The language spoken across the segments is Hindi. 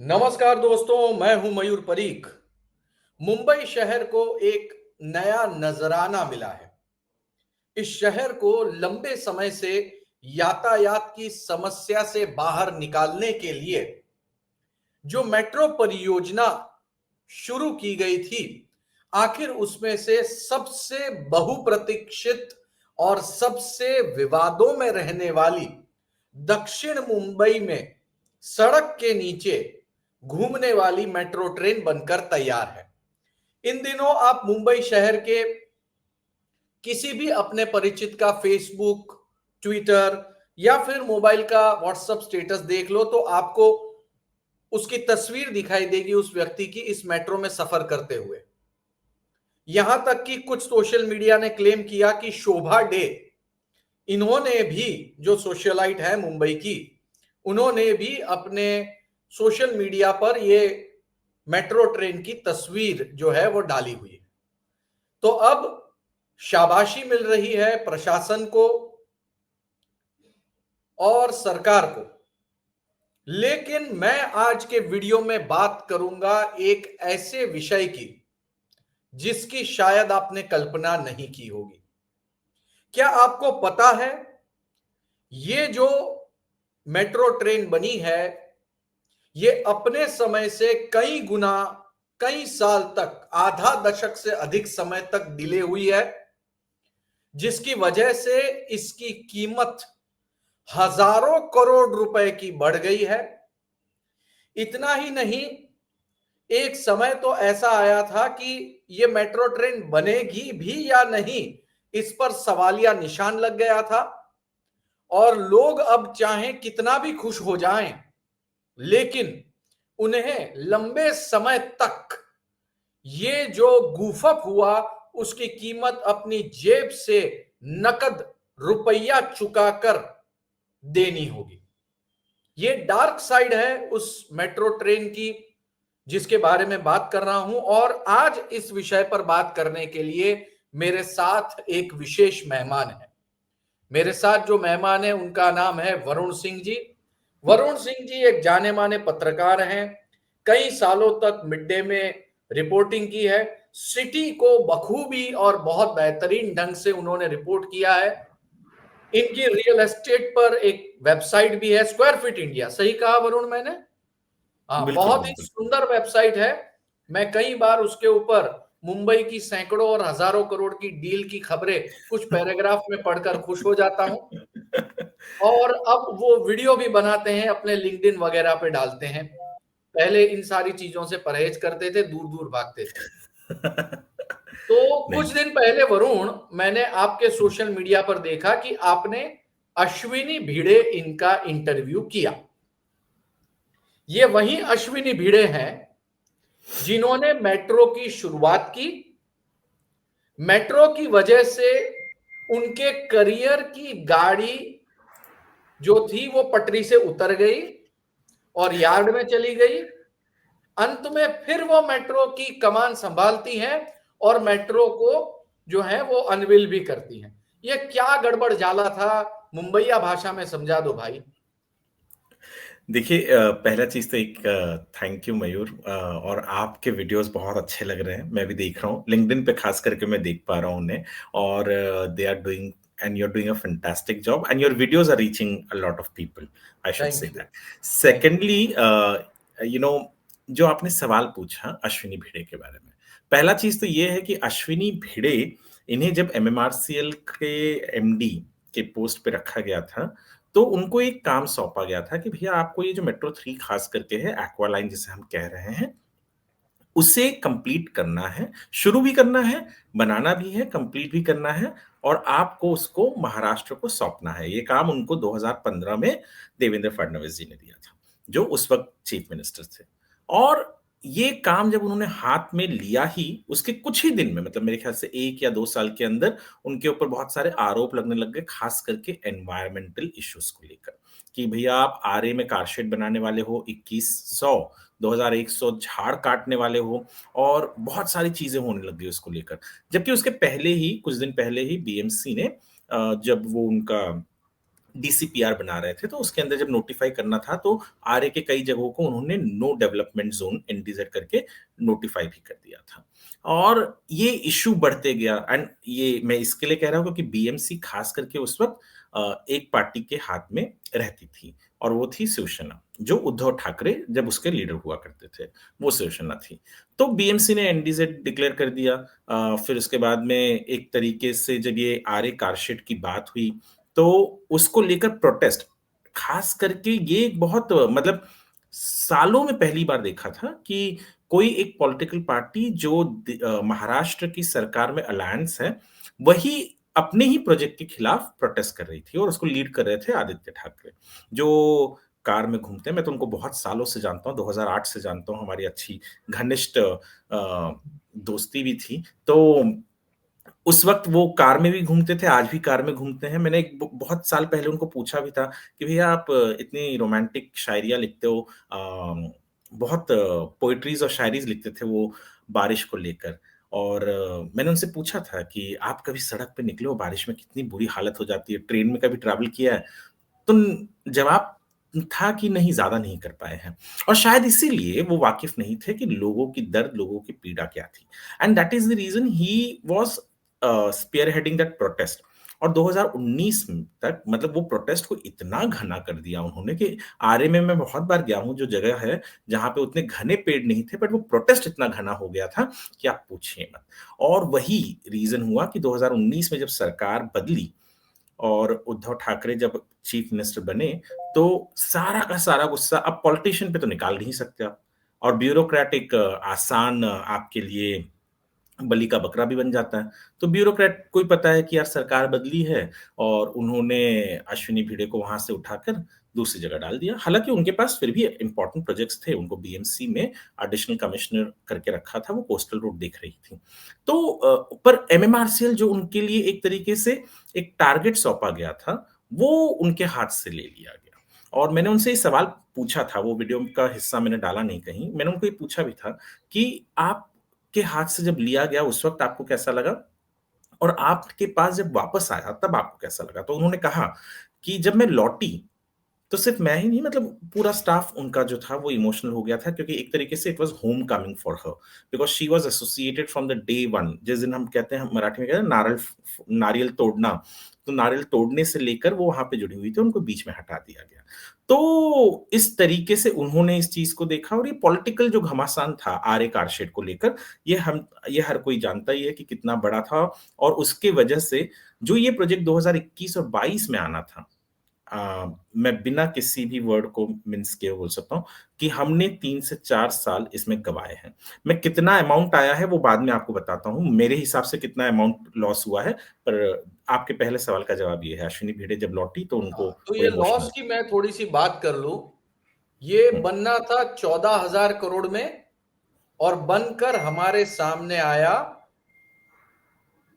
नमस्कार दोस्तों, मैं हूं मयूर परीख। मुंबई शहर को एक नया नजराना मिला है। इस शहर को लंबे समय से यातायात की समस्या से बाहर निकालने के लिए जो मेट्रो परियोजना शुरू की गई थी, आखिर उसमें से सबसे बहुप्रतीक्षित और सबसे विवादों में रहने वाली दक्षिण मुंबई में सड़क के नीचे घूमने वाली मेट्रो ट्रेन बनकर तैयार है। इन दिनों आप मुंबई शहर के किसी भी अपने परिचित का फेसबुक, ट्विटर या फिर मोबाइल का व्हाट्सएप स्टेटस देख लो तो आपको उसकी तस्वीर दिखाई देगी उस व्यक्ति की इस मेट्रो में सफर करते हुए। यहां तक कि कुछ सोशल मीडिया ने क्लेम किया कि शोभा डे, इन्होंने भी, जो सोशलाइट है मुंबई की, उन्होंने भी अपने सोशल मीडिया पर ये मेट्रो ट्रेन की तस्वीर जो है वो डाली हुई है। तो अब शाबाशी मिल रही है प्रशासन को और सरकार को। लेकिन मैं आज के वीडियो में बात करूंगा एक ऐसे विषय की जिसकी शायद आपने कल्पना नहीं की होगी। क्या आपको पता है ये जो मेट्रो ट्रेन बनी है, ये अपने समय से कई गुना, कई साल तक, आधा दशक से अधिक समय तक डिले हुई है, जिसकी वजह से इसकी कीमत हजारों करोड़ रुपए की बढ़ गई है। इतना ही नहीं, एक समय तो ऐसा आया था कि ये मेट्रो ट्रेन बनेगी भी या नहीं, इस पर सवालिया निशान लग गया था। और लोग अब चाहें कितना भी खुश हो जाएं, लेकिन उन्हें लंबे समय तक ये जो गूफअप हुआ उसकी कीमत अपनी जेब से नकद रुपया चुकाकर देनी होगी। ये डार्क साइड है उस मेट्रो ट्रेन की जिसके बारे में बात कर रहा हूं। और आज इस विषय पर बात करने के लिए मेरे साथ एक विशेष मेहमान है। मेरे साथ जो मेहमान है उनका नाम है वरुण सिंह जी। वरुण सिंह जी एक जाने माने पत्रकार हैं। कई सालों तक मिड डे में रिपोर्टिंग की है। सिटी को बखूबी और बहुत बेहतरीन ढंग से उन्होंने रिपोर्ट किया है। इनकी रियल एस्टेट पर एक वेबसाइट भी है, स्क्वायर फीट इंडिया। सही कहा वरुण मैंने? हाँ, बिल्कुल, बहुत ही बिल्कुल। सुंदर वेबसाइट है। मैं कई बार उसके ऊपर मुंबई की सैकड़ों और हजारों करोड़ की डील की खबरें कुछ पैराग्राफ में पढ़कर खुश हो जाता हूं। और अब वो वीडियो भी बनाते हैं, अपने लिंक्डइन वगैरह पे डालते हैं। पहले इन सारी चीजों से परहेज करते थे, दूर दूर भागते थे। तो कुछ नहीं। दिन पहले वरुण, मैंने आपके सोशल मीडिया पर देखा कि आपने अश्विनी भिड़े इनका इंटरव्यू किया। ये वही अश्विनी भिड़े हैं जिन्होंने मेट्रो की शुरुआत की। मेट्रो की वजह से उनके करियर की गाड़ी जो थी वो पटरी से उतर गई और यार्ड में चली गई। अंत में फिर वो मेट्रो की कमान संभालती हैं और मेट्रो को जो है वो अनवील भी करती हैं। ये क्या गड़बड़ जाला था, मुंबईया भाषा में समझा दो भाई। देखिए, पहला चीज़ तो एक थैंक यू मयूर, और आपके वीडियोज़ बहुत अच्छे लग रहे हैं, मैं भी देख रहा हूँ। लिंक्डइन पे ख़ास करके मैं देख पा रहा हूँ उन्हें। और they are doing and you are doing a fantastic job and your videos are reaching a lot of people, I should say thank you. That. Thank secondly, you know, जो आपने सवाल पूछा अश्विनी भिड़े के बारे में, पहला चीज़ तो ये है कि अश्विनी भिड़े, इन्हें जब एमएमआरसीएल के एमडी के पोस्ट पे रखा गया था, तो उनको एक काम सौंपा गया था कि भैया आपको ये जो मेट्रो 3 खास करके है, एक्वा लाइन जिसे हम कह रहे हैं, उसे कंप्लीट करना है, शुरू भी करना है, बनाना भी है, कंप्लीट भी करना है, और आपको उसको महाराष्ट्र को सौंपना है। ये काम उनको 2015 में देवेंद्र फडणवीस जी ने दिया था, जो उस वक़्त चीफ मिनिस्टर थे। और ये काम जब उन्होंने हाथ में लिया ही, उसके कुछ ही दिन में, मतलब मेरे ख्याल से 1 या 2 साल के अंदर उनके ऊपर बहुत सारे आरोप लगने लग गए, खास करके एनवायरमेंटल इश्यूज़ को लेकर, कि भैया आप आरए में कारशेड बनाने वाले हो, 2100 2100 झाड़ काटने वाले हो, और बहुत सारी चीज़ें होने लग गई उसको लेकर। जबकि उसके पहले ही, कुछ दिन पहले ही बीएमसी ने जब वो उनका डीसीपीआर बना रहे थे, तो उसके अंदर जब नोटिफाई करना था तो आरए के कई जगहों को उन्होंने नो डेवलपमेंट जोन एनडीजेड करके नोटिफाई भी कर दिया था। और ये इशू बढ़ते गया, एंड ये मैं इसके लिए कह रहा हूं क्योंकि बीएमसी खास करके उस वक्त एक पार्टी के हाथ में रहती थी, और वो थी शिवसेना, जो उद्धव ठाकरे जब उसके लीडर हुआ करते थे, वो शिवसेना थी। तो बीएमसी ने एनडीजेड डिक्लेयर कर दिया। फिर उसके बाद में एक तरीके से जब ये आरए कारशेड की बात हुई, तो उसको लेकर प्रोटेस्ट, खास करके ये एक बहुत मतलब सालों में पहली बार देखा था कि कोई एक पॉलिटिकल पार्टी जो महाराष्ट्र की सरकार में अलायंस है, वही अपने ही प्रोजेक्ट के खिलाफ प्रोटेस्ट कर रही थी, और उसको लीड कर रहे थे आदित्य ठाकरे, जो कार में घूमते हैं। मैं तो उनको बहुत सालों से जानता हूँ, 2008 से जानता हूँ, हमारी अच्छी घनिष्ठ दोस्ती भी थी। तो उस वक्त वो कार में भी घूमते थे, आज भी कार में घूमते हैं। मैंने एक बहुत साल पहले उनको पूछा भी था कि भैया आप इतनी रोमांटिक शायरियाँ लिखते हो, बहुत पोएट्रीज और शायरीज लिखते थे वो बारिश को लेकर, और मैंने उनसे पूछा था कि आप कभी सड़क पे निकले हो बारिश में, कितनी बुरी हालत हो जाती है, ट्रेन में कभी ट्रैवल किया है? तो जवाब था कि नहीं, ज्यादा नहीं कर पाए हैं, और शायद इसीलिए वो वाकिफ नहीं थे कि लोगों की दर्द, लोगों की पीड़ा क्या थी। And that is the reason he was spearheading that protest. और 2019 तक मतलब वो प्रोटेस्ट को इतना घना कर दिया उन्होंने कि आरए में मैं बहुत बार गया हूं, जो जगह है जहां पे उतने घने पेड़ नहीं थे, बट वो प्रोटेस्ट इतना घना हो गया था कि आप पूछिए मत। और वही रीजन हुआ कि 2019 में जब सरकार बदली और उद्धव ठाकरे जब चीफ मिनिस्टर बने, तो सारा का सारा गुस्सा अब पॉलिटिशियन पे तो निकाल नहीं सकते आप, और ब्यूरोक्रेट एक आसान आपके लिए बलि का बकरा भी बन जाता है। तो ब्यूरोक्रेट को ही पता है कि यार सरकार बदली है, और उन्होंने अश्विनी भिड़े को वहां से उठाकर दूसरी जगह डाल दिया। हालांकि उनके पास फिर भी इंपॉर्टेंट प्रोजेक्ट्स थे, उनको बीएमसी में एडिशनल कमिश्नर करके रखा था, वो कोस्टल रोड देख रही थी। तो पर एमएमआरसीएल जो उनके लिए एक तरीके से एक टारगेट सौंपा गया था, वो उनके हाथ से ले लिया गया। और मैंने उनसे ये सवाल पूछा था, वो वीडियो का हिस्सा मैंने डाला नहीं कहीं, मैंने उनको ये पूछा भी था कि आप के हाथ से जब लिया गया उस वक्त आपको कैसा लगा, और आपके पास जब वापस आया तब आपको कैसा लगा? तो उन्होंने कहा कि जब मैं लौटी तो सिर्फ मैं ही नहीं, मतलब पूरा स्टाफ उनका जो था वो इमोशनल हो गया था, क्योंकि एक तरीके से it was home coming for her, because she was associated from the day one. जिस दिन हम कहते हैं, मराठी में कहते हैं नारियल तोड़ना, तो नारियल तोड़ने से लेकर वो वहां पे जुड़ी हुई थी, उनको बीच में हटा दिया गया। तो इस तरीके से उन्होंने इस चीज को देखा, और ये पॉलिटिकल जो घमासान था आरए कारशेड को लेकर, ये हर कोई जानता ही है कि कितना बड़ा था। और उसके वजह से जो ये प्रोजेक्ट 2021 और 22 में आना था, मैं बिना किसी भी वर्ड को मिन्स किए बोल सकता हूँ कि हमने 3 से 4 साल इसमें गवाए हैं। मैं कितना अमाउंट आया है वो बाद में आपको बताता हूँ, मेरे हिसाब से कितना अमाउंट लॉस हुआ है। पर आपके पहले सवाल का जवाब ये है, अश्विनी भिड़े जब लौटी तो उनको तो वो ये इमोशनल। लॉस की मैं थोड़ी सी बात कर लूं। ये बनना था 14,000 करोड़ में, और बनकर हमारे सामने आया,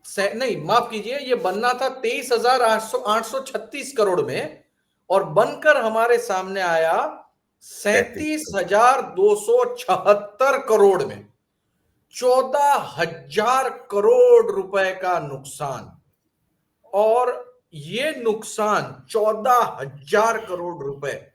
नहीं माफ कीजिए, ये बनना था 23,836 करोड़ में, और बनकर हमारे सामने आया 37,276 करोड़ में। 14,000 करोड़ रुपए का नुकसान। और ये नुकसान 14,000 करोड़ रुपए,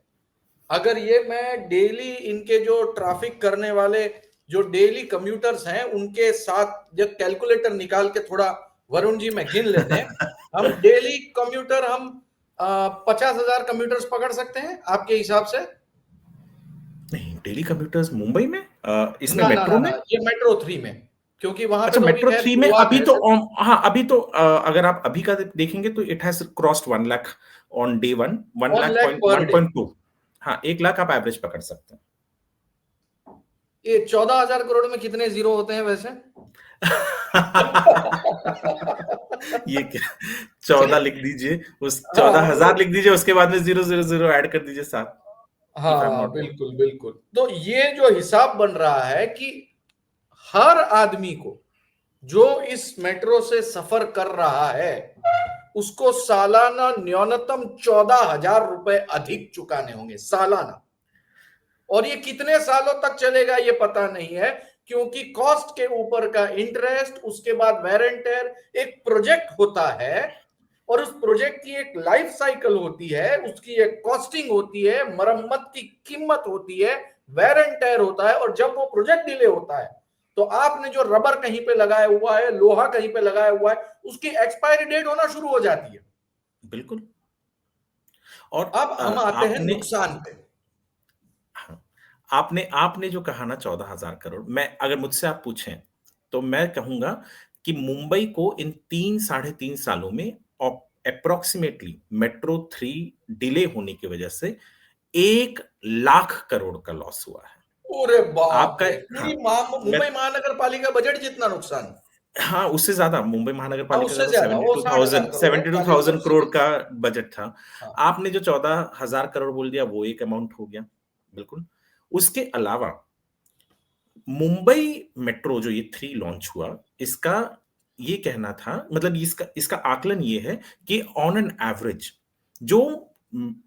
अगर ये मैं डेली इनके जो ट्रैफिक करने वाले जो डेली कम्यूटर्स हैं उनके साथ जब कैलकुलेटर निकाल के थोड़ा वरुण जी में गिन लेते हैं, हम डेली कम्यूटर हम 50,000 कम्यूटर्स पकड़ सकते हैं आपके हिसाब से? नहीं, डेली कंप्यूटर्स मुंबई में, इसमें ना ना ना मेट्रो ना, में। ये मेट्रो 3 में, क्योंकि वहां पे अच्छा, तो अभी मेट्रो खैर 3 में शुरुआत अभी है तो सर। हाँ, अभी तो अगर आप अभी का देखेंगे तो it has crossed 1 lakh on day one, 1 1 lakh lakh point per day. 1.2। हाँ, 1 लाख आप एवरेज पकड़ सकते हैं। ये 14,000 करोड़ में कितने जीरो होते हैं वैसे? ये क्या, 14 लिख दीजिए, उस हाँ 14,000 लिख दीजिए, उसके बाद में 000 ऐड कर दीजिए 7, इफ आई एम हाँ, नॉट रॉन्ग। बिल्कुल बिल्कुल। तो ये जो हिसाब बन रहा है कि हर आदमी को जो इस मेट्रो से सफर कर रहा है उसको सालाना न्यूनतम 14,000 रुपए अधिक चुकाने होंगे सालाना। और ये कितने सालों तक चलेगा ये पता नहीं है, क्योंकि कॉस्ट के ऊपर का इंटरेस्ट, उसके बाद वेरेंटेयर, एक प्रोजेक्ट होता है और उस प्रोजेक्ट की एक लाइफ साइकिल होती है, उसकी एक कॉस्टिंग होती है, मरम्मत की कीमत होती है, वेयर एंड टेयर होता है। और जब वो प्रोजेक्ट डिले होता है तो आपने जो रबर कहीं पे लगाया हुआ है, लोहा कहीं पे लगाया हुआ है, उसकी एक्सपायरी डेट होना शुरू हो जाती है। बिल्कुल। और अब हम आते हैं आपने नुकसान पे। हाँ, आपने आपने जो कहा ना 14,000 करोड़, मैं अगर मुझसे आप पूछें तो मैं कहूंगा कि मुंबई को इन 3 साढ़े 3 सालों में अप्रोक्सीमेटली मेट्रो 3 डिले होने की वजह से 1 लाख करोड़ का लॉस हुआ है। अरे बाप आपका रे, हाँ, पूरी मैं मुंबई महानगर पालिका बजट जितना नुकसान। हाँ, उससे ज्यादा मुंबई महानगर हाँ, पालिका का उससे तो ज्यादा, वो 60,000 करोड़ है, 72,000 40 करोड़ की। का बजट था। हाँ। आपने जो 14,000 करोड़ बोल दिया वो एक अमाउंट हो गया। बिल्कुल। उसके अलावा मुंबई मेट्रो जो ये 3 लॉन्च हुआ, इसका ये कहना था, मतलब इसका इसका आकलन ये है कि ऑन एन एवरेज जो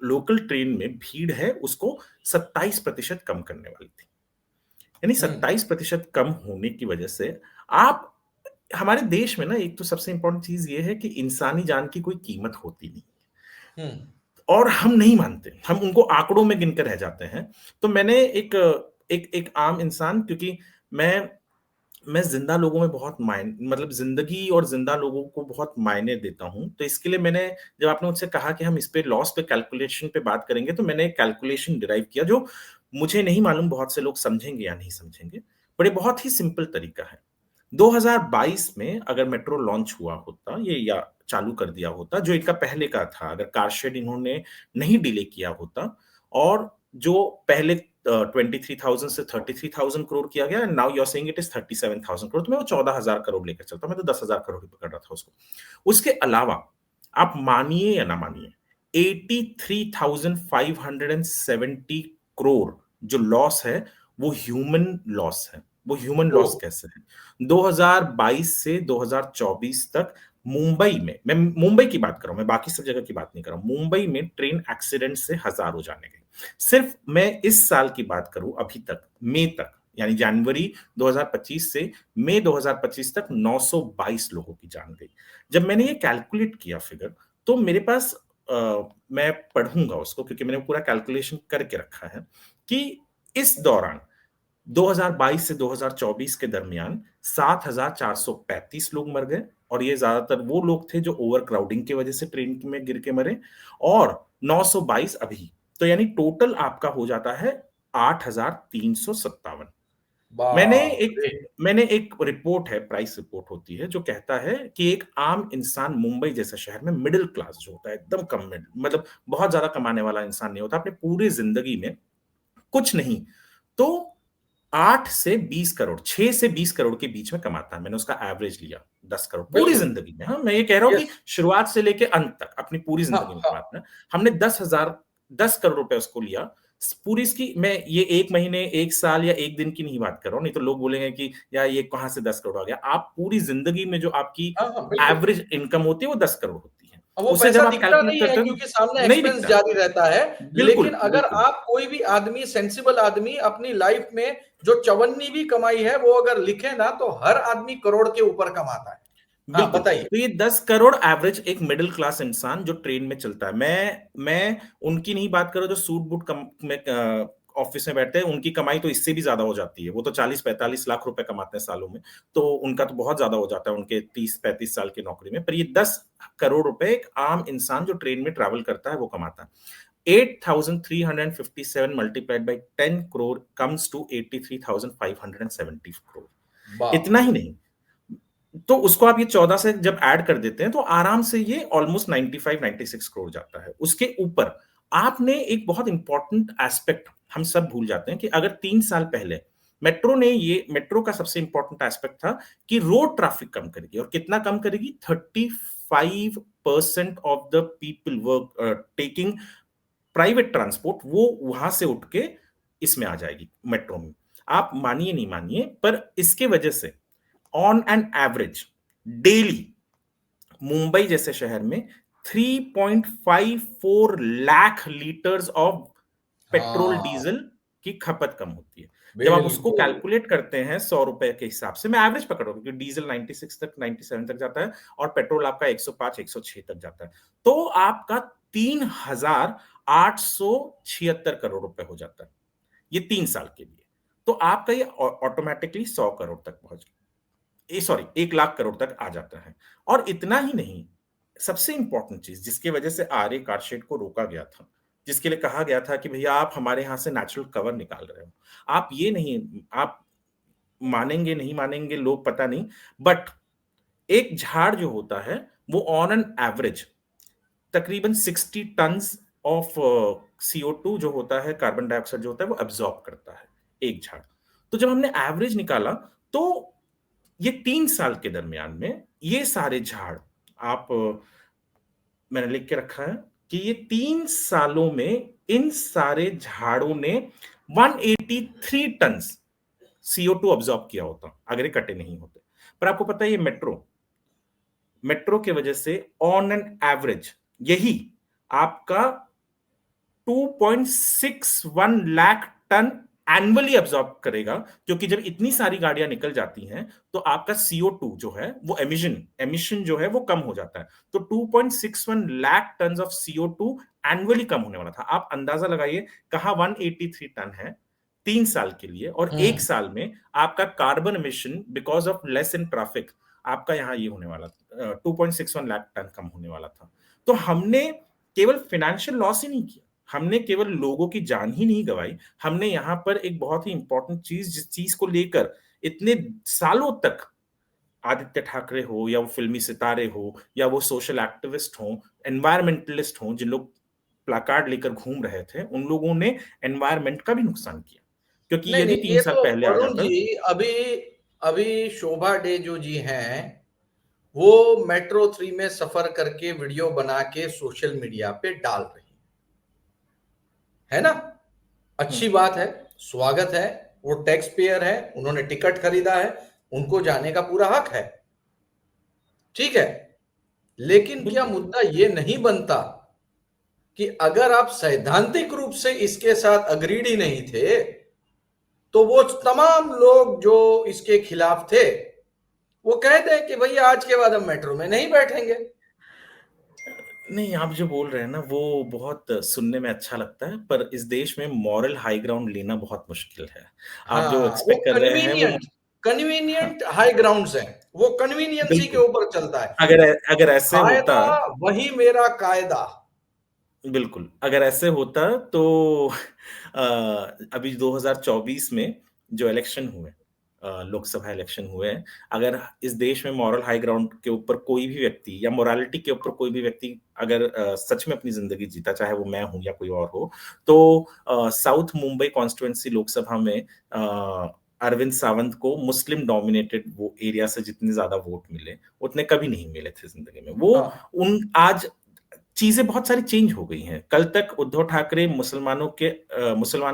लोकल ट्रेन में भीड़ है उसको 27% कम करने वाली थी। यानी हम्म। 27% कम होने की वजह से आप हमारे देश में ना, एक तो सबसे इंपॉर्टेंट चीज ये है कि इंसानी जान की कोई कीमत होती नहीं हम्म। और हम नहीं मानते, हम उनको आंकड़ों में गिनकर रह जाते हैं। तो मैंने एक एक एक आम इंसान, क्योंकि मैं मैं जिंदा लोगों में बहुत मायने, मतलब जिंदगी और जिंदा लोगों को बहुत मायने देता हूं, तो इसके लिए मैंने, जब आपने मुझसे कहा कि हम इस पे लॉस पे कैलकुलेशन पे बात करेंगे, तो मैंने एक कैलकुलेशन डिराइव किया जो मुझे नहीं मालूम बहुत से लोग समझेंगे या नहीं समझेंगे, पर ये बहुत ही सिंपल तरीका है। 2022 में अगर मेट्रो लॉन्च हुआ होता ये, या चालू कर दिया होता, जो इनका पहले का था, अगर कारशेड इन्होंने नहीं डिले किया होता, और जो पहले 23,000 से 33,000 करोड़ किया गया, now you are saying it is 37,000 crore, तो मैं वो 14,000 करोड़ लेकर चलता, मैं तो 10,000 करोड़ ही पकड़ रहा था उसको। उसके अलावा आप मानिए या ना मानिए, 83,570 करोड़ जो लॉस है वो ह्यूमन लॉस है। वो ह्यूमन ओ। लॉस कैसे है? 2022 से 2024 तक मुंबई में, मैं मुंबई की बात कर रहा हूं, मैं बाकी सब जगह की बात नहीं कर रहा हूं, मुंबई में ट्रेन एक्सीडेंट से हजारों जाने गए। सिर्फ मैं इस साल की बात करूं, अभी तक मई तक, यानी जनवरी 2025 से मई 2025 तक 922 लोगों की जान गई। जब मैंने ये कैलकुलेट किया फिगर, तो मेरे पास मैं पढ़ूंगा उसको क्योंकि मैंने पूरा कैलकुलेशन करके रखा है कि इस दौरान 2022 से 2024 के दरमियान 7,435 लोग मर गए, और ये ज्यादातर वो लोग थे जो ओवर क्राउडिंग की वजह से ट्रेन में गिर के मरे, और 922 अभी, तो यानी टोटल आपका हो जाता है 8,357। मैंने बाप एक रे। मैंने एक रिपोर्ट है, प्राइस रिपोर्ट होती है, जो कहता है कि एक आम इंसान मुंबई जैसे शहर में, मिडिल क्लास जो होता है, एकदम कम मिडिल, मतलब बहुत ज्यादा कमाने वाला इंसान नहीं होता, अपने पूरी जिंदगी में कुछ नहीं तो 8 से 20 करोड़, 6 से 20 करोड़ के बीच में कमाता है। मैंने उसका एवरेज लिया 10 करोड़ पूरी बिल्कुल। जिंदगी में। हाँ, मैं ये कह रहा हूं कि यस। शुरुआत से लेके अंत तक अपनी पूरी हाँ जिंदगी में हाँ। कमाता है। हमने 10 करोड़ रुपए उसको लिया पूरी इसकी। मैं ये एक महीने, एक साल या एक दिन की नहीं बात कर रहा हूं, नहीं तो लोग बोलेंगे कि यार ये कहां से 10 करोड़ आ गया। आप पूरी जिंदगी में जो आपकी हाँ हाँ, बिल्कुल। एवरेज इनकम होती है वो 10 करोड़ होती है। अब वो उसे पैसा जब आप दिखता कैलकुलेट नहीं है करते क्योंकि हो सामने नहीं एक्सपेंस दिखता। जारी रहता है। लेकिन बिल्कुल अगर बिल्कुल आप, कोई भी आदमी, सेंसिबल आदमी अपनी लाइफ में जो चवन्नी भी कमाई है वो अगर लिखे ना, तो हर आदमी करोड़ के ऊपर कमाता है। हाँ, बिल्कुल। बताइए। तो ये 10 करोड़ एवरेज एक मिडिल क्लास इंसान जो ट्रेन में चलता है। मैं उनकी नहीं बात कर रहा जो सूट बूट कम में ऑफिस में बैठते हैं, उनकी कमाई तो इससे भी ज्यादा हो जाती है, वो तो 40-45 लाख रुपए कमाते हैं सालों में। तो उनका तो बहुत ज्यादा हो जाता है उनके 30-35 साल की नौकरी में। पर ये 10 करोड़ रुपए एक आम इंसान जो ट्रेन में ट्रैवल करता है वो कमाता है। 8,357 multiplied by 10 crore comes to 83,570 crore. बाप इतना रे। ही नहीं, तो उसको आप ये 14 से जब ऐड कर देते हैं तो आराम से ये ऑलमोस्ट 95-96 करोड़ जाता है। उसके ऊपर आपने एक बहुत इंपॉर्टेंट एस्पेक्ट हम सब भूल जाते हैं कि अगर 3 साल पहले मेट्रो का सबसे इंपॉर्टेंट एस्पेक्ट था कि रोड ट्रैफिक कम करेगी, और कितना कम करेगी? 35% of the people work taking private transport, वो वहां से उठ के इसमें आ जाएगी मेट्रो में। आप मानिए नहीं मानिए, पर इसके वजह से on an average daily Mumbai जैसे शहर में 3.54 लाख लीटर्स ऑफ पेट्रोल हाँ। डीजल की खपत कम होती है। जब आप उसको बिल्कुल। कैलकुलेट करते हैं 100 रुपए के हिसाब से, मैं एवरेज पकड़ रहा हूँ क्योंकि डीजल 96 तक 97 तक जाता है और पेट्रोल आपका 105 106 तक जाता है, तो आपका 3,876 करोड़ रुपए हो जाता है ये 3 साल के लिए। तो आपका ये ऑटोमेटिकली 100 करोड़ तक पहुंच, सॉरी 1 लाख करोड़ तक आ जाता है। और इतना ही नहीं, सबसे इंपॉर्टेंट चीज जिसकी वजह से आर्य कारशेड को रोका गया था, जिसके लिए कहा गया था कि भैया आप हमारे यहां से नेचुरल कवर निकाल रहे हो, आप ये नहीं, आप मानेंगे नहीं मानेंगे लोग पता नहीं, बट एक झाड़ जो होता है वो ऑन एन एवरेज तकरीबन 60 टन ऑफ CO2 जो होता है, कार्बन डाइऑक्साइड जो होता है वो एब्जॉर्ब करता है एक झाड़। तो जब हमने एवरेज निकाला तो ये 3 साल के दरमियान में ये सारे झाड़ आप मैंने लिख के रखा है कि ये 3 सालों में इन सारे झाड़ों ने 183 टन CO2 ऑब्जॉर्ब किया होता अगर ये कटे नहीं होते। पर आपको पता है ये मेट्रो की वजह से ऑन एन एवरेज यही आपका 2.61 लाख टन एनुअली अब्सॉर्ब करेगा, क्योंकि जब इतनी सारी गाड़ियां निकल जाती हैं तो आपका CO2 जो है वो एमिशन जो है वो कम हो जाता है। तो 2.61 lakh ton of CO2 annually कम होने वाला था। आप अंदाजा लगाइए कहां 183 टन है 3 साल के लिए, और एक हम्म। साल में आपका carbon emission because of less in traffic आपका यहां ये होने वाला था 2.61 लाख टन कम होने वाला था। तो हमने केवल फाइनेंशियल लॉस ही नहीं किया, हमने केवल लोगों की जान ही नहीं गंवाई, हमने यहां पर एक बहुत ही इंपॉर्टेंट चीज, जिस चीज को लेकर इतने सालों तक आदित्य ठाकरे हो या वो फिल्मी सितारे हो या वो सोशल एक्टिविस्ट हो, एनवायरमेंटलिस्ट हो, जिन लोग प्लाकार्ड लेकर घूम रहे थे, उन लोगों ने एनवायरमेंट का भी नुकसान किया, क्योंकि नहीं यदि नहीं, तीन ये साल तो पहले आ वरुण जाता। जी, अभी अभी शोभा डे जो जी हैं, वो मेट्रो 3 में सफर करके वीडियो बना के सोशल मीडिया पे डाल रही है ना। हम्म, अच्छी बात है, स्वागत है। वो टैक्स पेयर है, उन्होंने टिकट खरीदा है, उनको जाने का पूरा हक है, ठीक है। लेकिन क्या बिल्कुल। मुद्दा ये नहीं बनता कि अगर आप सैद्धांतिक रूप से इसके साथ अग्रीड ही नहीं थे, तो वो तमाम लोग जो इसके खिलाफ थे वो कह दें कि भैया आज के बाद हम मेट्रो में नहीं बैठेंगे। नहीं, आप जो बोल रहे हैं ना वो बहुत सुनने में अच्छा लगता है, पर इस देश में मॉरल हाई ग्राउंड लेना बहुत मुश्किल है। आप जो हाँ, वो एक्सपेक्ट कर रहे हैं वो, कन्वीनियंट हाँ, कन्वीनियंट हाई ग्राउंड्स हैं, वो कन्वीनियंसी के बिल्कुल। ऊपर चलता है। अगर अगर ऐसे होता, कायदा वही मेरा कायदा। बिल्कुल, अगर ऐसे होता तो अभी 2024 में जो इलेक्शन हुए, लोकसभा इलेक्शन हुए हैं, अगर इस देश में मॉरल हाई ग्राउंड के ऊपर कोई भी व्यक्ति या मोरालिटी के ऊपर कोई भी व्यक्ति अगर सच में अपनी जिंदगी जीता, चाहे वो मैं हूं या कोई और हो, तो साउथ मुंबई कॉन्स्टिट्युएंसी लोकसभा में अरविंद सावंत को मुस्लिम डोमिनेटेड वो एरिया से जितने ज्यादा वोट मिले उतने कभी नहीं मिले थे जिंदगी में। वो हाँ, उन आज चीजें बहुत सारी चेंज हो गई हैं। कल तक उद्धव ठाकरे मुसलमानों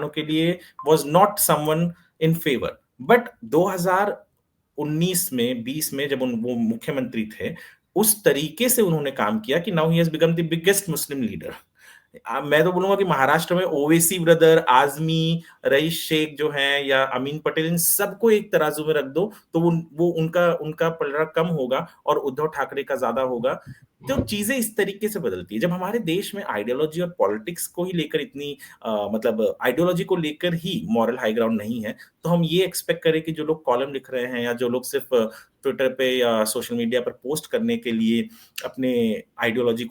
के लिए was not someone in favour, but 2019 में 20 में जब वो मुख्यमंत्री थे, उस तरीके से उन्होंने काम किया कि now he has become the biggest Muslim leader. मैं तो बोलूंगा कि महाराष्ट्र में ओवैसी ब्रदर, आजमी, रईस शेख जो हैं या अमीन पटेल, इन सबको एक तराजू में रख दो तो वो उनका उनका पलड़ा कम होगा और उद्धव ठाकरे का ज्यादा होगा। तो चीजें इस तरीके से बदलती है जब हमारे देश में आइडियोलॉजी और पॉलिटिक्स को ही लेकर इतनी मतलब आइडियोलॉजी को लेकर ही मॉरल हाई ग्राउंड नहीं है, तो हम ये एक्सपेक्ट करें कि जो लोग कॉलम लिख रहे हैं या जो लोग सिर्फ ट्विटर पे या सोशल मीडिया पर पोस्ट करने के लिए अपने आइडियोलॉजी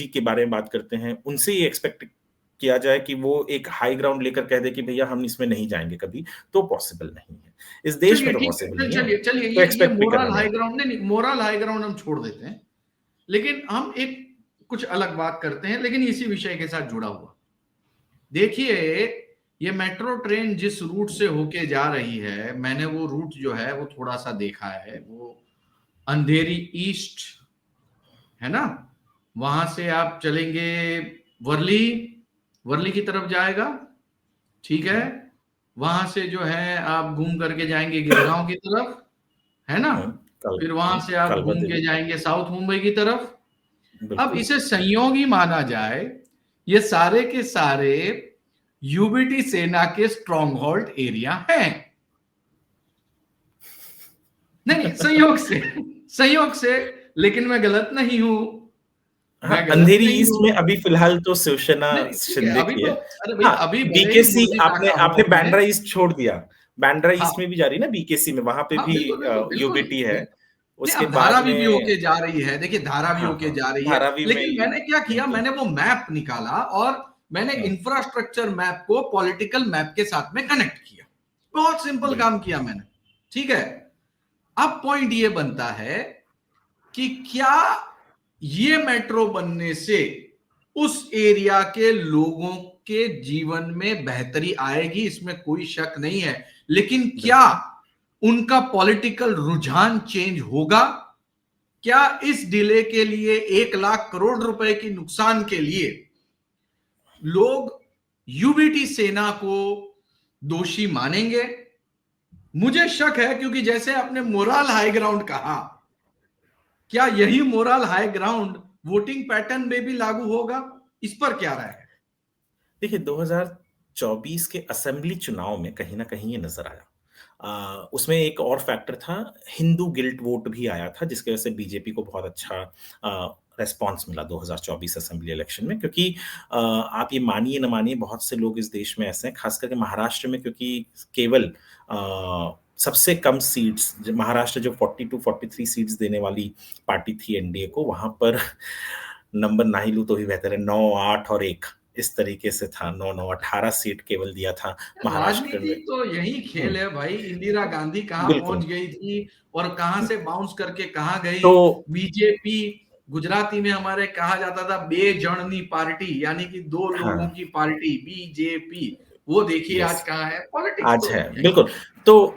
के बारे में बात करते हैं, उनसे ये एक्सपेक्ट किया जाए कि वो एक हाई ग्राउंड लेकर कह दे कि भैया हम इसमें नहीं जाएंगे कभी, तो पॉसिबल नहीं है। इस देश चलिए में तो ठीक है, पॉसिबल नहीं है, चलिए चलिए, तो ये एक्सपेक्ट भी मोरल करना हाई नहीं। ग्राउंड नहीं, मोरल हाई ग्राउंड हम छोड़ देते हैं। लेकिन हम एक कुछ अलग बात करते हैं, लेकिन इसी विषय के साथ जुड़ा हुआ। देखिए, ये मेट्रो ट्रेन जिस रूट से होके जा रही है, मैंने वो रूट जो है वो थोड़ा सा देखा है। वो अंधेरी ईस्ट है ना, वहां से आप चलेंगे वर्ली, वर्ली की तरफ जाएगा, ठीक है। वहां से जो है आप घूम करके जाएंगे गिरगांव की तरफ, है ना। फिर वहां से आप कालवा घूम के देवी, जाएंगे साउथ मुंबई की तरफ। अब बिल्कुल। इसे संयोग ही माना जाए, ये सारे के सारे यूबीटी सेना के स्ट्रॉन्ग होल्ड एरिया हैं। नहीं नहीं, संयोग से, लेकिन मैं गलत नहीं हूं, हाँ, मैं गलत अंधेरी नहीं ईस्ट हूं। में अभी फिलहाल तो शिवसेना नहीं नहीं, ठीक है, शिंदे अभी की तो है। अरे भाई हाँ, अभी भले ही बीकेसी मुर्गी आपने टाका आपने हुआ उनमें। बांद्रा ईस्ट छोड़ दिया। बांद्रा हाँ ईस्ट में भी जा रही है ना बीकेसी में, वहां पे हाँ, भी बिल्कुल बिल्कुल बिल्कुल यूबीटी है। नहीं, उसके अब बाद धारावी भी में होके जा रही है, देखिए धारावी हाँ होके हाँ, जा रही है। धारावी में लेकिन मैंने क्या किया, बिल्कुल। मैंने वो मैप निकाला और मैंने हाँ, इंफ्रास्ट्रक्चर मैप को पॉलिटिकल मैप के साथ में कनेक्ट किया। बहुत सिंपल काम बिल्कुल किया मैंने। ठीक है, अब पॉइंट ये बनता है कि क्या ये मेट्रो बनने से उस एरिया के लोगों के जीवन में बेहतरी आएगी, इसमें कोई शक नहीं है। लेकिन क्या बिल्कुल। उनका पॉलिटिकल रुझान चेंज होगा? क्या इस डिले के लिए 1 लाख करोड़ रुपए की नुकसान के लिए लोग यूबीटी सेना को दोषी मानेंगे? मुझे शक है, क्योंकि जैसे आपने मोरल हाई ग्राउंड कहा, क्या यही moral high ground voting pattern में भी लागू होगा? इस पर क्या राय है? देखिए 2024 के असेंबली चुनाव में कहीं ना कहीं ये नजर आया। उसमें एक और फैक्टर था, हिंदू गिल्ट वोट भी आया था, जिसकी वजह से बीजेपी को बहुत अच्छा रेस्पॉन्स मिला 2024 असेंबली इलेक्शन में। क्योंकि आप ये मानिए न मानिए, बहुत से लोग इस देश में ऐसे हैं, खास करके महाराष्ट्र में, क्योंकि केवल सबसे कम सीट्स महाराष्ट्र जो 42-43 सीट्स देने वाली पार्टी थी एनडीए को, वहां पर नंबर ना ही लूं तो ही बेहतर है, 9, 8 और 1 इस तरीके से था। 9, 9, 18 सीट केवल दिया था महाराष्ट्र राजनीति में। तो यही खेल हम्म, है भाई। इंदिरा गांधी कहां बिल्कुल। पहुंच गई थी और कहां से बाउंस करके कहां गई। तो बीजेपी, गुजराती में हमारे कहा जाता था बेजड़नी पार्टी, यानी कि दो लोगों हाँ, की पार्टी बीजेपी। वो देखिए आज यस, कहां है। पॉलिटिक्स आज तो है यही बिल्कुल। तो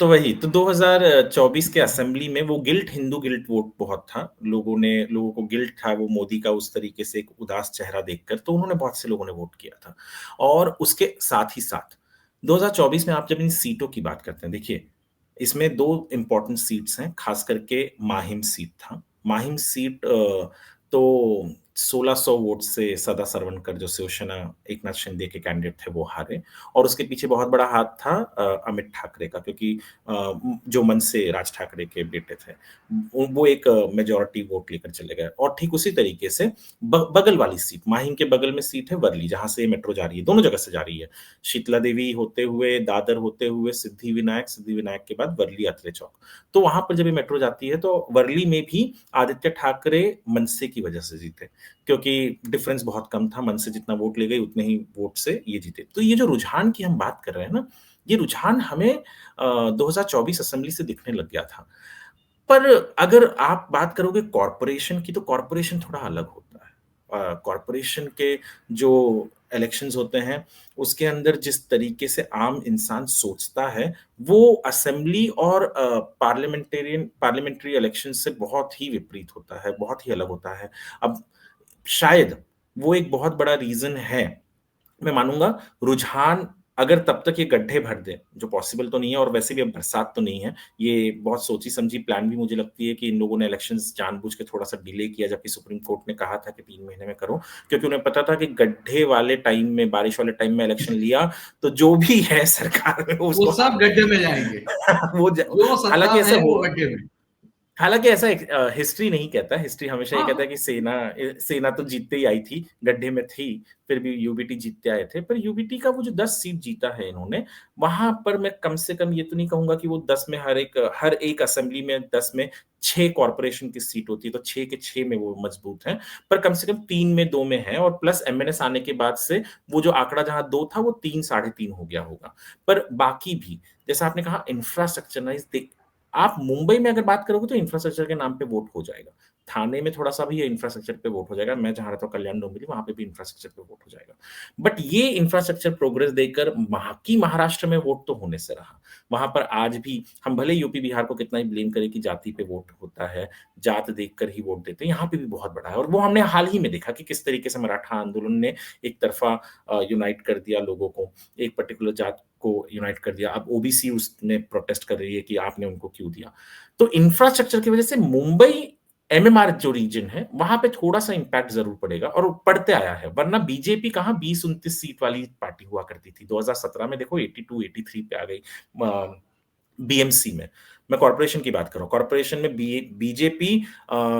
तो वही तो 2024 के असेंबली में वो गिल्ट, हिंदू गिल्ट वोट बहुत था। लोगों को गिल्ट था वो मोदी का उस तरीके से एक उदास चेहरा देखकर, तो उन्होंने, बहुत से लोगों ने वोट किया था। और उसके साथ ही साथ 2024 में आप जब इन सीटों की बात करते हैं, देखिए इसमें दो इंपॉर्टेंट सीट्स हैं, खास करके माहिम सीट था। माहिम सीट तो 1600 वोट से सदा सरवणकर, जो शिवसेना एकनाथ शिंदे के कैंडिडेट थे, वो हारे। और उसके पीछे बहुत बड़ा हाथ था अमित ठाकरे का, क्योंकि जो मन से राज ठाकरे के बेटे थे, वो एक मेजोरिटी वोट लेकर चले गए। और ठीक उसी तरीके से बगल वाली सीट, माहिम के बगल में सीट है वर्ली, जहां से मेट्रो जा रही है, दोनों जगह से जा रही है। शीतला देवी होते हुए, दादर होते हुए, सिद्धि विनायक के बाद वर्ली अतले चौक। तो वहां पर जब ये मेट्रो जाती है, तो वर्ली में भी आदित्य ठाकरे मनसे की वजह से जीते, क्योंकि डिफरेंस बहुत कम था। मन से जितना वोट ले गई उतने ही वोट से ये जीते। तो ये जो रुझान की हम बात कर रहे हैं ना, ये रुझान हमें 2024 असेंबली से दिखने लग गया था। पर अगर आप बात करोगे कॉरपोरेशन की, तो कॉरपोरेशन थोड़ा अलग होता है। कॉरपोरेशन के जो इलेक्शंस होते हैं, उसके अंदर जिस तरीके से आम इंसान सोचता है, वो असेंबली और पार्लियामेंट्री इलेक्शन से बहुत ही विपरीत होता है, बहुत ही अलग होता है। अब शायद वो एक बहुत बड़ा रीजन है, मैं मानूंगा, रुझान अगर तब तक ये गड्ढे भर दे, जो पॉसिबल तो नहीं है, और वैसे भी अब बरसात तो नहीं है, ये बहुत सोची समझी प्लान भी मुझे लगती है कि इन लोगों ने इलेक्शंस जानबूझ के थोड़ा सा डिले किया, जबकि सुप्रीम कोर्ट ने कहा था कि 3 महीने में करो, क्योंकि उन्हें पता था कि गड्ढे वाले टाइम में, बारिश वाले टाइम में इलेक्शन लिया तो जो भी है सरकार में वो उसको सब हाथ गड्ढे में लगेगा। जाएंगे। वो जो सत्ता हालांकि में ऐसा है हो, वो गड्ढे में। हालांकि ऐसा हिस्ट्री नहीं कहता, हिस्ट्री हमेशा ये हाँ कहता है हाँ। कि सेना सेना तो जीतते ही आई थी, गड्ढे में थी, फिर भी यूबीटी जीतते आए थे। पर यूबीटी का वो जो 10 सीट जीता है इन्होंने, वहां पर मैं कम से कम ये तो नहीं कहूंगा कि वो 10 में, हर एक असेंबली में 10 में 6 कॉर्पोरेशन की सीट होती है, तो 6 के 6 में वो मजबूत हैं। पर कम से कम 3 में 2 में है, और प्लस एमएनएस आने के बाद से वो जो आंकड़ा जहां 2 था, वो 3, 3.5 हो गया होगा। पर बाकी भी, जैसा आपने कहा इंफ्रास्ट्रक्चर, आप मुंबई में अगर बात करोगे तो इंफ्रास्ट्रक्चर के नाम पे वोट हो जाएगा। थाने में थोड़ा सा भी ये इंफ्रास्ट्रक्चर पे वोट हो जाएगा। मैं जहां रहता हूँ कल्याण डोंबिवली, वहां पे भी इंफ्रास्ट्रक्चर पे वोट हो जाएगा। बट ये इंफ्रास्ट्रक्चर प्रोग्रेस देकर बाकी महाराष्ट्र में वोट तो होने से रहा। वहां पर आज भी हम भले यूपी बिहार को कितना ही ब्लेम करें कि जाति पे वोट होता है, जात देखकर ही वोट देते हैं, यहाँ पे भी बहुत बड़ा है। और वो हमने हाल ही में देखा कि किस तरीके से मराठा आंदोलन ने एक तरफा यूनाइट कर दिया लोगों को, एक पर्टिकुलर जात को यूनाइट कर दिया। अब ओबीसी उसने प्रोटेस्ट कर रही है कि आपने उनको क्यों दिया। तो इंफ्रास्ट्रक्चर की वजह से मुंबई एमएमआर जो रीजन है वहां पे थोड़ा सा इंपैक्ट जरूर पड़ेगा, और पड़ते आया है, वरना बीजेपी कहाँ 20-29 सीट वाली पार्टी हुआ करती थी। 2017 में देखो 82-83 पे आ गई बीएमसी में। मैं कॉर्पोरेशन की बात कर रहा हूँ, कॉर्पोरेशन में बीजेपी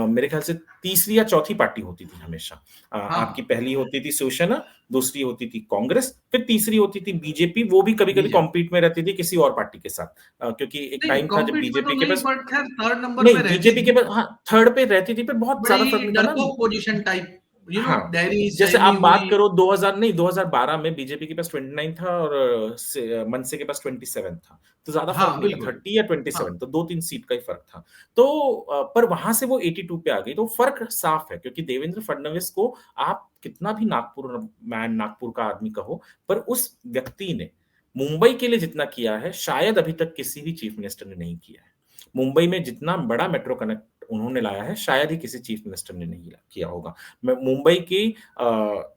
मेरे ख्याल से तीसरी या चौथी पार्टी होती थी हमेशा। आपकी हाँ, पहली होती थी शिवसेना, दूसरी होती थी कांग्रेस, फिर तीसरी होती थी बीजेपी, वो भी कभी कभी बीजेपी कॉम्पीट में रहती थी किसी और पार्टी के साथ, क्योंकि एक नहीं, टाइम था जब कॉम्पीट में तो बीजेपी के नहीं, पास, बट खैर थर्ड नंबर पे नहीं रहती बीजेपी के थी। पास, हाँ थर्ड पे रहती थी, पर बहुत ज्यादा फर्क बड़ी नहीं था ना। डरपोक पोजीशन टाइप, हाँ, दिल्ली जैसे आप सहमी बात हुई। करो 2000 नहीं 2012 में बीजेपी के पास 29 था और मनसे के पास 27 था, तो ज्यादा फर्क हाँ नहीं था, बिल्कुल। 30 या हाँ 27, तो 2-3 सीट का ही फर्क था। तो पर वहां से वो 82 पे आ गई, तो फर्क साफ है, क्योंकि देवेंद्र फडणवीस को आप कितना भी नागपुर मैन, नागपुर का आदमी कहो, पर उस व्यक्ति ने मुंबई के लिए जितना किया है शायद अभी तक किसी भी चीफ मिनिस्टर ने नहीं किया है। मुंबई में जितना बड़ा मेट्रो कनेक्ट उन्होंने लाया है शायद ही किसी चीफ मिनिस्टर ने नहीं किया होगा। मैं मुंबई की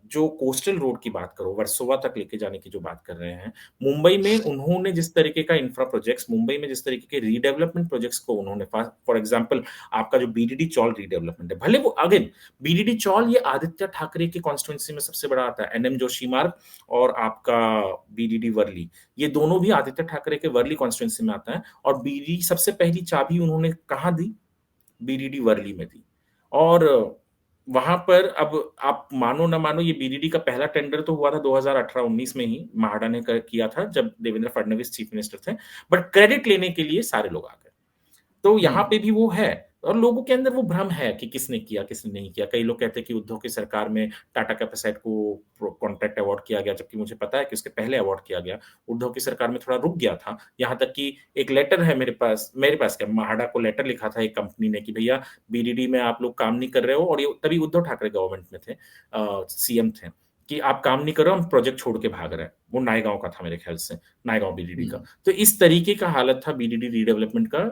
जो कोस्टल रोड की बात करो, वर्सोवा तक लेके जाने की जो बात कर रहे हैं, मुंबई में उन्होंने जिस तरीके का इंफ्रा प्रोजेक्ट्स, मुंबई में जिस तरीके के रीडेवलपमेंट प्रोजेक्ट्स को उन्होंने, फॉर एग्जांपल आपका जो बीडीडी चौल रीडेवलपमेंट है, भले वो अगेन बीडीडी चौल ये आदित्य ठाकरे की कॉन्स्टिट्यूंसी में सबसे बड़ा आता है, एनएम जोशी मार्ग और आपका बीडीडी वर्ली, ये दोनों भी आदित्य ठाकरे के वर्ली कॉन्स्टिट्यूंसी में आता है। और बीडी सबसे पहली चाबी उन्होंने कहाँ दी? बीडीडी वर्ली में दी। और वहां पर अब आप मानो ना मानो, ये बीडीडी का पहला टेंडर तो हुआ था 2018-19 में ही, महाडा ने किया था जब देवेंद्र फडणवीस चीफ मिनिस्टर थे, बट क्रेडिट लेने के लिए सारे लोग आ गए। तो यहाँ हम्म। पे भी वो है, और लोगों के अंदर वो भ्रम है कि किसने किया किसने नहीं किया। कई लोग कहते हैं कि उद्धव की सरकार में टाटा कैपेसाइट को कॉन्ट्रैक्ट अवार्ड किया गया, जबकि मुझे पता है कि उसके पहले अवार्ड किया गया। उद्धव की सरकार में थोड़ा रुक गया था, यहाँ तक कि एक लेटर है मेरे पास क्या, महाडा को लेटर लिखा था एक कंपनी ने कि भैया बीडीडी में आप लोग काम नहीं कर रहे हो, और ये तभी उद्धव ठाकरे गवर्नमेंट में थे, सीएम थे, कि आप काम नहीं कर रहे हो, हम प्रोजेक्ट छोड़ के भाग रहे हैं। वो नायगांव का था मेरे ख्याल से, नायगांव बीडीडी का। हम्म। तो इस तरीके का हालत था बीडीडी रीडेवलपमेंट का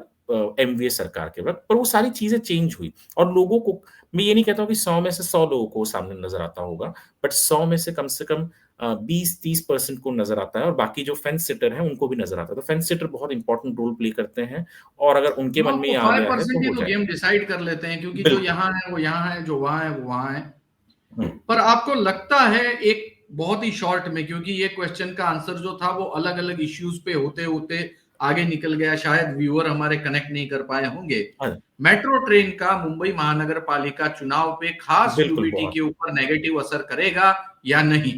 एमवीए सरकार के वक्त, पर वो सारी चीजें चेंज हुई। और लोगों को, मैं ये नहीं कहता हूँ कि 100 में से 100 लोगों को सामने नजर आता होगा, बट 100 में से कम 20-30% को नजर आता है, और बाकी जो फेंस सिटर है उनको भी नजर आता है। तो फेंस सिटर बहुत इंपॉर्टेंट रोल प्ले करते हैं, और अगर उनके हाँ, मन में वो ये आ फाइव गया है तो परसेंट ही हो तो जाएगा। गेम डिसाइड कर लेते हैं, क्योंकि जो बिल्कुल। यहाँ है वो यहाँ है, जो वहां है वो वहां है। हम्म, पर आपको लगता है, एक बहुत ही शॉर्ट में, क्योंकि ये क्वेश्चन का आंसर जो था वो अलग अलग इश्यूज पे होते होते आगे निकल गया, शायद व्यूअर हमारे कनेक्ट नहीं कर पाए होंगे, हाँ, मेट्रो ट्रेन का मुंबई महानगर पालिका चुनाव पे खास बिल्कुल यूबीटी के बहुत ऊपर नेगेटिव असर करेगा या नहीं?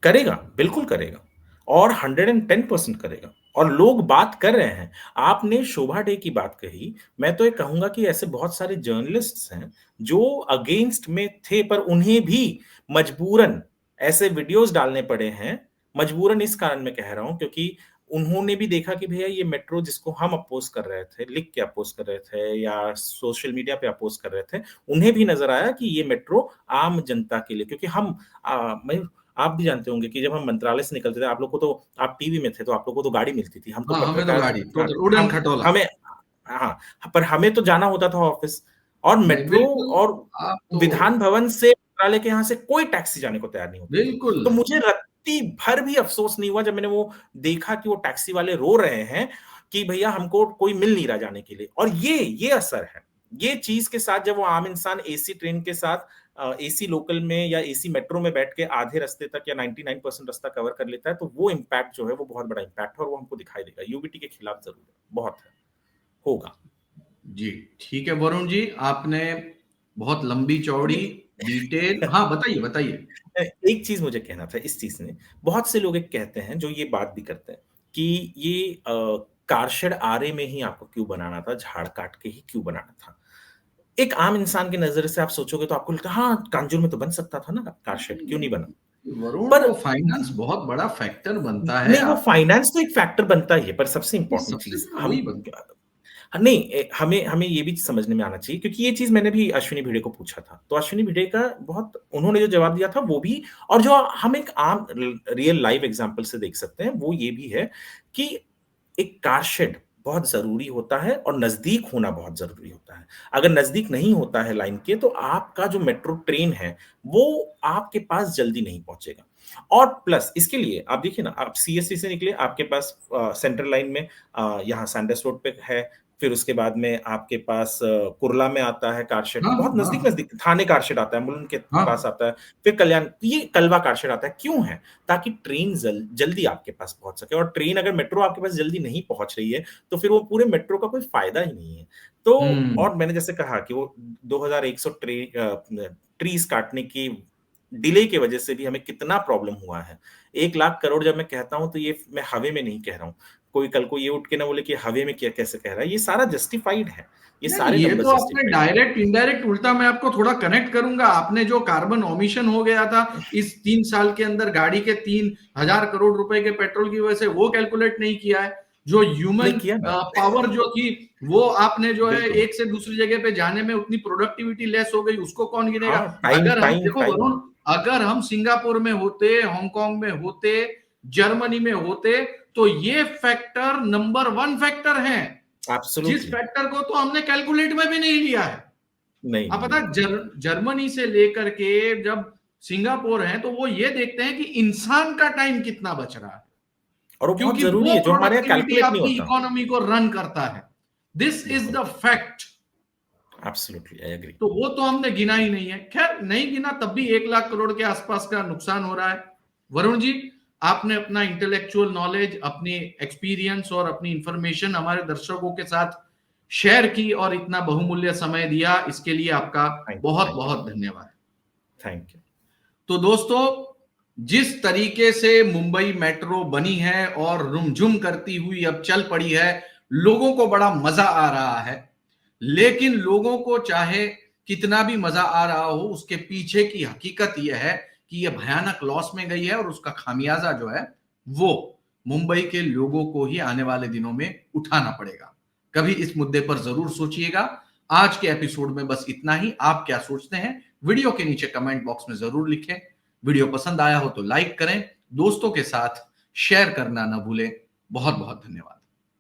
करेगा, बिल्कुल करेगा, और 110% करेगा। और लोग बात कर रहे हैं। आपने शोभा डे की बात कही, मैं तो ये कहूंगा कि ऐसे बहुत सारे जर्नलिस्ट्स हैं जो अगेंस्ट में थे, पर उन्हें भी मजबूरन ऐसे वीडियोस डालने पड़े हैं। मजबूरन इस कारण मैं कह रहा हूं क्योंकि उन्होंने भी देखा कि भैया ये मेट्रो जिसको हम अपोज कर रहे थे, लिख के अपोज कर रहे थे या सोशल मीडिया पे अपोज कर रहे थे, उन्हें भी नजर आया कि ये मेट्रो आम जनता के लिए, क्योंकि मैं, आप भी जानते होंगे कि जब हम मंत्रालय से निकलते थे, आप लोग को तो, आप टीवी में थे तो आप लोग को तो गाड़ी मिलती थी, हम तो हाँ, हमें तो पत्रकार, गाड़ी टोटल उड़न हम खटोला। हमें, हाँ, पर हमें तो जाना होता था ऑफिस, और नहीं मेट्रो बिल्कुल। और आप तो विधान भवन से मंत्रालय के यहाँ से कोई टैक्सी जाने को तैयार नहीं होती थी। बिल्कुल। तो मुझे रत्ती भर भी अफसोस नहीं हुआ जब मैंने वो देखा कि वो टैक्सी वाले रो रहे हैं कि भैया हमको कोई मिल नहीं रहा जाने के लिए। और ये असर है, ये चीज के साथ जब वो आम इंसान एसी ट्रेन के साथ, एसी लोकल में या एसी मेट्रो में बैठ के आधे रास्ते तक या 99% रास्ता कवर कर लेता है, तो वो इम्पैक्ट जो है वो बहुत बड़ा इम्पैक्ट है, और वो हमको दिखाई देगा। यूबीटी के खिलाफ जरूर है, बहुत है, होगा। जी ठीक है वरुण जी, आपने बहुत लंबी चौड़ी डिटेल, हाँ बताइए बताइए। एक चीज मुझे कहना था इस चीज में, बहुत से लोग एक कहते हैं जो ये बात भी करते हैं कि ये कारशेड आरे में ही आपको क्यों बनाना था, झाड़ काट के ही क्यों बनाना था। एक आम इंसान की नजर से आप सोचोगे तो आपको लगता है हाँ कांजूर में तो बन सकता था ना कारशेड, क्यों नहीं बना। वरुण, पर वो फाइनेंस बहुत बड़ा फैक्टर बनता है। नहीं, वो आप फाइनेंस तो एक फैक्टर बनता ही है, पर सबसे इंपॉर्टेंट सबसे चीज बड़ा हम, वही बनता नहीं हमें हमें ये भी समझने में आना चाहिए, क्योंकि ये चीज मैंने भी अश्विनी भिड़े को पूछा था, तो अश्विनी भिड़े का बहुत, उन्होंने जो जवाब दिया था वो भी, और जो हम एक आम रियल लाइव एग्जांपल से देख सकते हैं वो ये भी है कि एक कार शेड बहुत जरूरी होता है, और नजदीक होना बहुत जरूरी होता है। अगर नजदीक नहीं होता है लाइन के, तो आपका जो मेट्रो ट्रेन है वो आपके पास जल्दी नहीं पहुंचेगा। और प्लस इसके लिए आप देखिए ना, आप सीएससी से निकले, आपके पास सेंट्रल लाइन में यहाँ सैंडर्स रोड पे है, फिर उसके बाद में आपके पास कुर्ला में आता है कारशेड, हाँ, बहुत हाँ, नजदीक थाने कारशेड आता है, मुलुंड के हाँ, पास आता है, फिर कल्याण, ये कलवा कारशेड आता है। क्यों है? ताकि ट्रेन जल्दी आपके पास पहुंच सके, और ट्रेन अगर मेट्रो आपके पास जल्दी नहीं पहुंच रही है तो फिर वो पूरे मेट्रो का कोई फायदा ही नहीं है। तो हम्म। और मैंने जैसे कहा कि वो 2100 ट्रीज काटने की डिले की वजह से भी हमें कितना प्रॉब्लम हुआ है। 1 लाख करोड़ जब मैं कहता हूं तो ये मैं हवे में नहीं कह रहा हूं। कोई कल को ये उठ के ना बोले कि हवे में क्या कैसे कह रहा है, ये सारा जस्टिफाइड है, ये नहीं, सारे ये नंबर तो आपने जस्टिफाइड है। डायरेक्ट इनडायरेक्ट उल्टा, मैं आपको थोड़ा कनेक्ट करूंगा। आपने जो कार्बन ऑमिशन हो गया था इस 3 साल के अंदर गाड़ी के 3,000 करोड़ रुपए के पेट्रोल की वजह से, वो कैलकुलेट नहीं किया है। जो नहीं ह्यूमन किया ना। पावर जो थी, वो आपने जो है बिल्कुल। एक से दूसरी जगह पे जाने में उतनी प्रोडक्टिविटी लेस हो गई, उसको कौन गिनेगा? हाँ, टाइम अगर हम टाइम देखो टाइम। वरुण, अगर हम सिंगापुर में होते, हांगकांग में होते, जर्मनी में होते, तो ये फैक्टर नंबर 1 फैक्टर है, जिस एब्सोल्युटली। फैक्टर को तो हमने कैलकुलेट में भी नहीं लिया है। नहीं आप नहीं पता, नहीं नहीं। जर्मनी से लेकर के जब सिंगापुर है, तो वो ये देखते हैं कि इंसान का टाइम कितना बच रहा है, और वो बहुत क्योंकि जरूरी वो है, जो हमारे यहाँ प्रोडक्टिविटी कैलकुलेट नहीं आपकी होता। इकोनॉमी को रन करता है। दिस इज बिल्कुल। The fact. Absolutely I agree. तो वो तो हमने गिना ही नहीं है। खैर, नहीं गिना तब भी 1 लाख करोड़ के आसपास का नुकसान हो रहा है। वरुण जी, आपने अपना इंटेलेक्चुअल नॉलेज, अपनी एक्सपीरियंस और अपनी इंफॉर्मेशन हमारे दर्शकों के साथ शेयर की और इतना बहुमूल्य समय दिया, इसके लिए आपका थैंक यू, बहुत थैंक यू। बहुत धन्यवाद। Thank you. तो दोस्तों, जिस तरीके से मुंबई मेट्रो बनी है और रुमझुम करती हुई अब चल पड़ी है, लोगों को बड़ा मजा आ रहा है। लेकिन लोगों को चाहे कितना भी मजा आ रहा हो, उसके पीछे की हकीकत यह है कि यह भयानक लॉस में गई है, और उसका खामियाजा जो है वो मुंबई के लोगों को ही आने वाले दिनों में उठाना पड़ेगा। कभी इस मुद्दे पर जरूर सोचिएगा। आज के एपिसोड में बस इतना ही। आप क्या सोचते हैं, वीडियो के नीचे कमेंट बॉक्स में जरूर लिखें। वीडियो पसंद आया हो तो लाइक करें, दोस्तों के साथ शेयर करना ना भूलें। बहुत बहुत धन्यवाद।